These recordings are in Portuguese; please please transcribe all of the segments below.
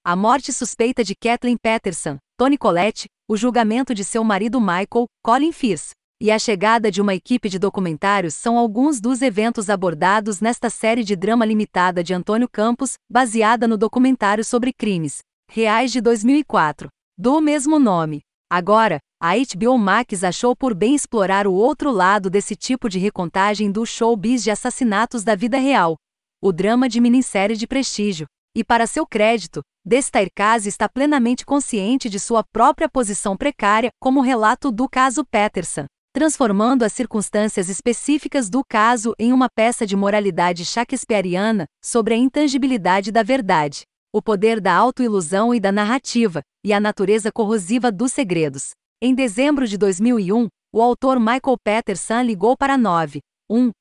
A morte suspeita de Kathleen Paterson, Toni Collette, o julgamento de seu marido Michael, Colin Firth, e a chegada de uma equipe de documentários são alguns dos eventos abordados nesta série de drama limitada de Antônio Campos, baseada no documentário sobre crimes reais de 2004, do mesmo nome. Agora, a HBO Max achou por bem explorar o outro lado desse tipo de recontagem do showbiz de assassinatos da vida real, o drama de minissérie de prestígio. E para seu crédito, Desterkazy está plenamente consciente de sua própria posição precária como relato do caso Paterson, transformando as circunstâncias específicas do caso em uma peça de moralidade shakespeariana sobre a intangibilidade da verdade, o poder da autoilusão e da narrativa, e a natureza corrosiva dos segredos. Em dezembro de 2001, o autor Michael Paterson ligou para 911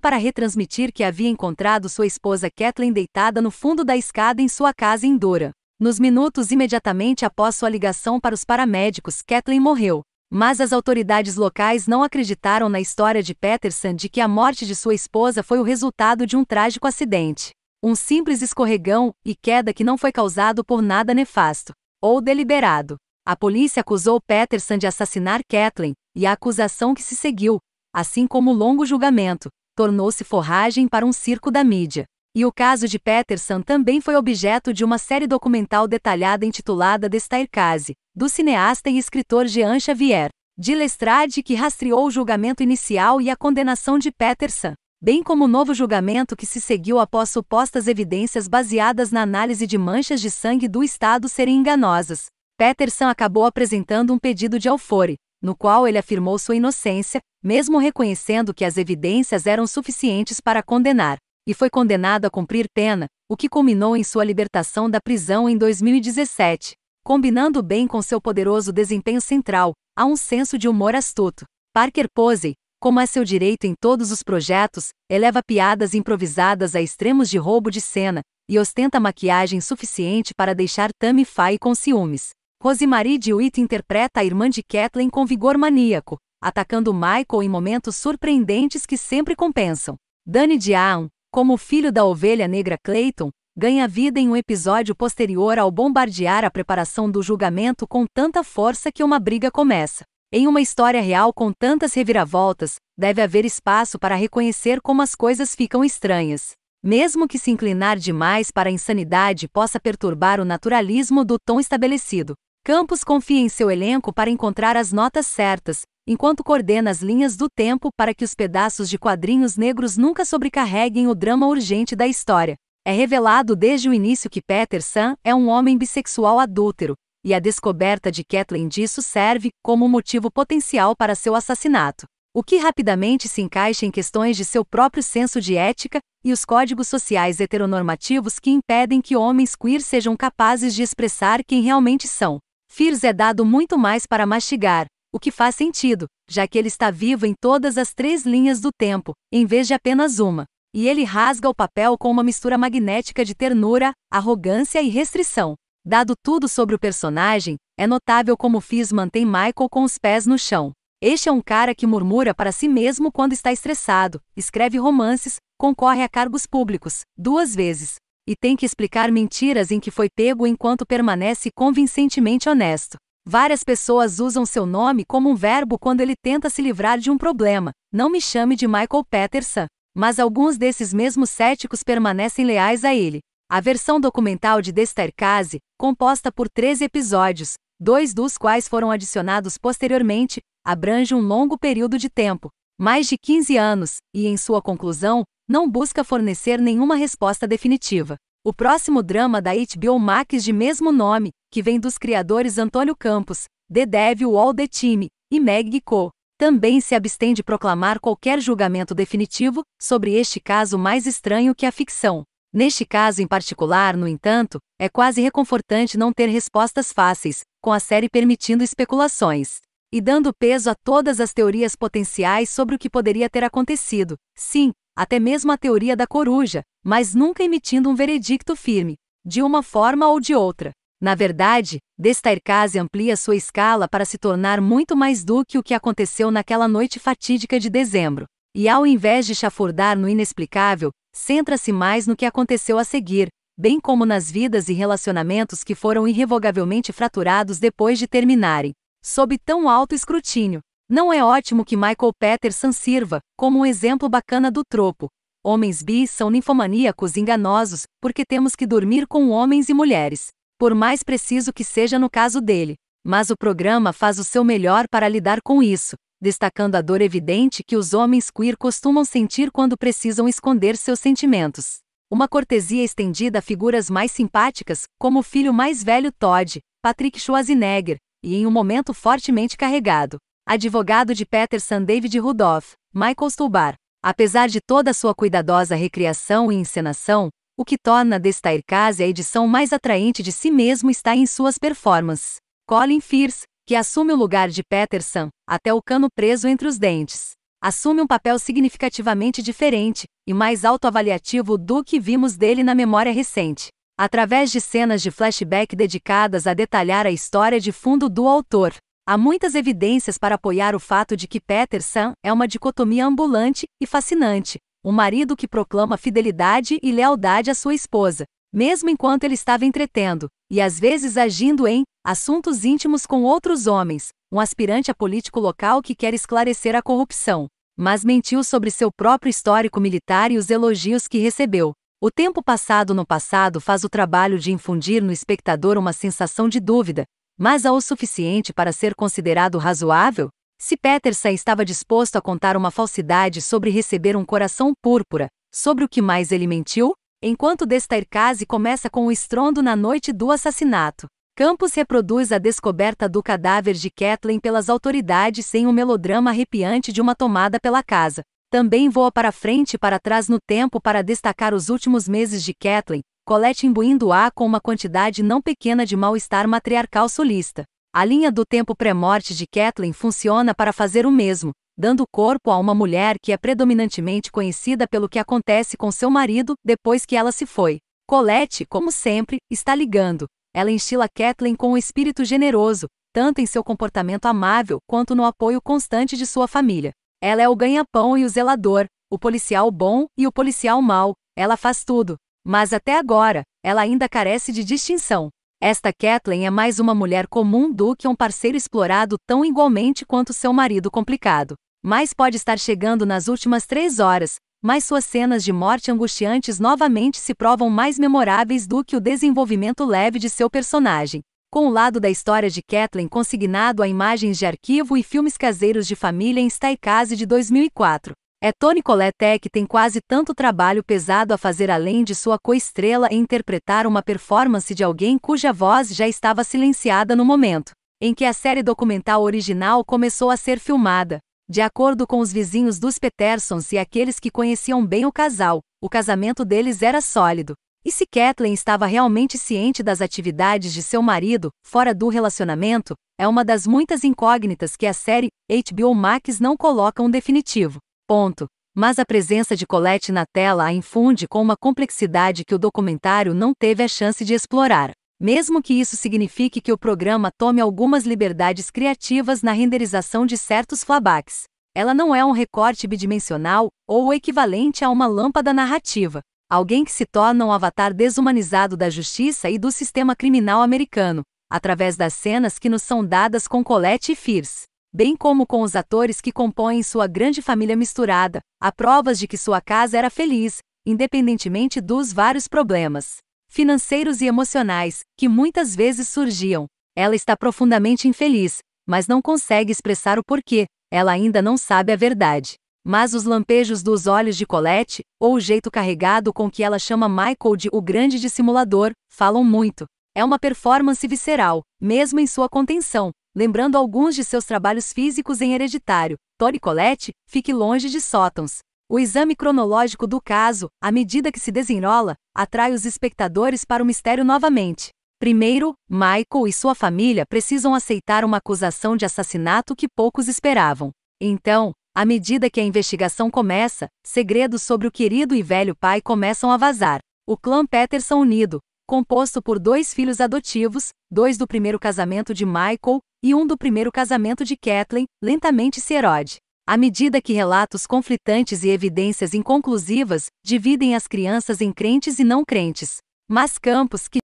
para retransmitir que havia encontrado sua esposa Kathleen deitada no fundo da escada em sua casa em Durham. Nos minutos imediatamente após sua ligação para os paramédicos, Kathleen morreu. Mas as autoridades locais não acreditaram na história de Paterson de que a morte de sua esposa foi o resultado de um trágico acidente. Um simples escorregão e queda que não foi causado por nada nefasto ou deliberado. A polícia acusou Paterson de assassinar Kathleen, e a acusação que se seguiu, assim como o longo julgamento, tornou-se forragem para um circo da mídia. E o caso de Paterson também foi objeto de uma série documental detalhada intitulada Desterkazy, do cineasta e escritor Jean Xavier de Lestrade, que rastreou o julgamento inicial e a condenação de Paterson, bem como o novo julgamento que se seguiu após supostas evidências baseadas na análise de manchas de sangue do estado serem enganosas. Paterson acabou apresentando um pedido de alfore, no qual ele afirmou sua inocência, mesmo reconhecendo que as evidências eram suficientes para condenar, e foi condenado a cumprir pena, o que culminou em sua libertação da prisão em 2017. Combinando bem com seu poderoso desempenho central, há um senso de humor astuto. Parker Posey, como é seu direito em todos os projetos, eleva piadas improvisadas a extremos de roubo de cena, e ostenta maquiagem suficiente para deixar Tammy Faye com ciúmes. Rosemary DeWitt interpreta a irmã de Kathleen com vigor maníaco, atacando Michael em momentos surpreendentes que sempre compensam. Danny DeHaan, como o filho da ovelha negra Clayton, ganha vida em um episódio posterior ao bombardear a preparação do julgamento com tanta força que uma briga começa. Em uma história real com tantas reviravoltas, deve haver espaço para reconhecer como as coisas ficam estranhas. Mesmo que se inclinar demais para a insanidade possa perturbar o naturalismo do tom estabelecido. Campos confia em seu elenco para encontrar as notas certas, enquanto coordena as linhas do tempo para que os pedaços de quadrinhos negros nunca sobrecarreguem o drama urgente da história. É revelado desde o início que Paterson é um homem bissexual adúltero, e a descoberta de Kathleen disso serve como motivo potencial para seu assassinato, o que rapidamente se encaixa em questões de seu próprio senso de ética e os códigos sociais heteronormativos que impedem que homens queer sejam capazes de expressar quem realmente são. Firth é dado muito mais para mastigar, o que faz sentido, já que ele está vivo em todas as 3 linhas do tempo, em vez de apenas uma. E ele rasga o papel com uma mistura magnética de ternura, arrogância e restrição. Dado tudo sobre o personagem, é notável como Firth mantém Michael com os pés no chão. Este é um cara que murmura para si mesmo quando está estressado, escreve romances, concorre a cargos públicos, 2 vezes. E tem que explicar mentiras em que foi pego enquanto permanece convincentemente honesto. Várias pessoas usam seu nome como um verbo quando ele tenta se livrar de um problema. Não me chame de Michael Paterson. Mas alguns desses mesmos céticos permanecem leais a ele. A versão documental de Desterkazy, composta por 13 episódios, 2 dos quais foram adicionados posteriormente, abrange um longo período de tempo, mais de 15 anos, e em sua conclusão, não busca fornecer nenhuma resposta definitiva. O próximo drama da HBO Max de mesmo nome, que vem dos criadores Antônio Campos, The Devil All the Team e Meg Co., também se abstém de proclamar qualquer julgamento definitivo sobre este caso mais estranho que a ficção. Neste caso em particular, no entanto, é quase reconfortante não ter respostas fáceis, com a série permitindo especulações e dando peso a todas as teorias potenciais sobre o que poderia ter acontecido. Sim, até mesmo a teoria da coruja, mas nunca emitindo um veredicto firme, de uma forma ou de outra. Na verdade, Desterkazy amplia sua escala para se tornar muito mais do que o que aconteceu naquela noite fatídica de dezembro. E ao invés de chafurdar no inexplicável, centra-se mais no que aconteceu a seguir, bem como nas vidas e relacionamentos que foram irrevogavelmente fraturados depois de terminarem. Sob tão alto escrutínio, não é ótimo que Michael Patterson sirva como um exemplo bacana do tropo. Homens bis são ninfomaníacos enganosos, porque temos que dormir com homens e mulheres. Por mais preciso que seja no caso dele. Mas o programa faz o seu melhor para lidar com isso, destacando a dor evidente que os homens queer costumam sentir quando precisam esconder seus sentimentos. Uma cortesia estendida a figuras mais simpáticas, como o filho mais velho Todd, Patrick Schwarzenegger, e em um momento fortemente carregado, advogado de Patterson David Rudolph, Michael Stuhlbarg. Apesar de toda a sua cuidadosa recriação e encenação, o que torna The Staircase a edição mais atraente de si mesmo está em suas performances. Colin Firth, que assume o lugar de Patterson, até o cano preso entre os dentes, assume um papel significativamente diferente e mais autoavaliativo do que vimos dele na memória recente, através de cenas de flashback dedicadas a detalhar a história de fundo do autor. Há muitas evidências para apoiar o fato de que Patterson é uma dicotomia ambulante e fascinante, um marido que proclama fidelidade e lealdade à sua esposa, mesmo enquanto ele estava entretendo, e às vezes agindo em assuntos íntimos com outros homens, um aspirante a político local que quer esclarecer a corrupção, mas mentiu sobre seu próprio histórico militar e os elogios que recebeu. O tempo passado no passado faz o trabalho de infundir no espectador uma sensação de dúvida, mas há o suficiente para ser considerado razoável? Se Patterson estava disposto a contar uma falsidade sobre receber um coração púrpura, sobre o que mais ele mentiu? Enquanto The Staircase começa com o estrondo na noite do assassinato, Campos reproduz a descoberta do cadáver de Kathleen pelas autoridades em um melodrama arrepiante de uma tomada pela casa. Também voa para frente e para trás no tempo para destacar os últimos meses de Kathleen, Colette imbuindo-a com uma quantidade não pequena de mal-estar matriarcal solista. A linha do tempo pré-morte de Kathleen funciona para fazer o mesmo, dando corpo a uma mulher que é predominantemente conhecida pelo que acontece com seu marido depois que ela se foi. Colette, como sempre, está ligando. Ela instila Kathleen com um espírito generoso, tanto em seu comportamento amável quanto no apoio constante de sua família. Ela é o ganha-pão e o zelador, o policial bom e o policial mau, ela faz tudo. Mas até agora, ela ainda carece de distinção. Esta Kathleen é mais uma mulher comum do que um parceiro explorado tão igualmente quanto seu marido complicado. Mas pode estar chegando nas últimas 3 horas, mas suas cenas de morte angustiantes novamente se provam mais memoráveis do que o desenvolvimento leve de seu personagem. Com o lado da história de Kathleen consignado a imagens de arquivo e filmes caseiros de família em Staircase de 2004. Toni Collette que tem quase tanto trabalho pesado a fazer além de sua co-estrela em interpretar uma performance de alguém cuja voz já estava silenciada no momento em que a série documental original começou a ser filmada. De acordo com os vizinhos dos Petersons e aqueles que conheciam bem o casal, o casamento deles era sólido. E se Kathleen estava realmente ciente das atividades de seu marido, fora do relacionamento, é uma das muitas incógnitas que a série HBO Max não coloca um definitivo ponto. Mas a presença de Colette na tela a infunde com uma complexidade que o documentário não teve a chance de explorar. Mesmo que isso signifique que o programa tome algumas liberdades criativas na renderização de certos flashbacks. Ela não é um recorte bidimensional, ou o equivalente a uma lâmpada narrativa. Alguém que se torna um avatar desumanizado da justiça e do sistema criminal americano, através das cenas que nos são dadas com Colette e Firth, bem como com os atores que compõem sua grande família misturada, há provas de que sua casa era feliz, independentemente dos vários problemas financeiros e emocionais, que muitas vezes surgiam. Ela está profundamente infeliz, mas não consegue expressar o porquê, ela ainda não sabe a verdade. Mas os lampejos dos olhos de Colette, ou o jeito carregado com que ela chama Michael de o grande dissimulador, falam muito. É uma performance visceral, mesmo em sua contenção, lembrando alguns de seus trabalhos físicos em Hereditário. Toni Collette, fique longe de sótãos. O exame cronológico do caso, à medida que se desenrola, atrai os espectadores para o mistério novamente. Primeiro, Michael e sua família precisam aceitar uma acusação de assassinato que poucos esperavam. Então, à medida que a investigação começa, segredos sobre o querido e velho pai começam a vazar. O clã Patterson unido, composto por 2 filhos adotivos, 2 do primeiro casamento de Michael e 1 do primeiro casamento de Kathleen, lentamente se erode. À medida que relatos conflitantes e evidências inconclusivas dividem as crianças em crentes e não crentes. mas campos que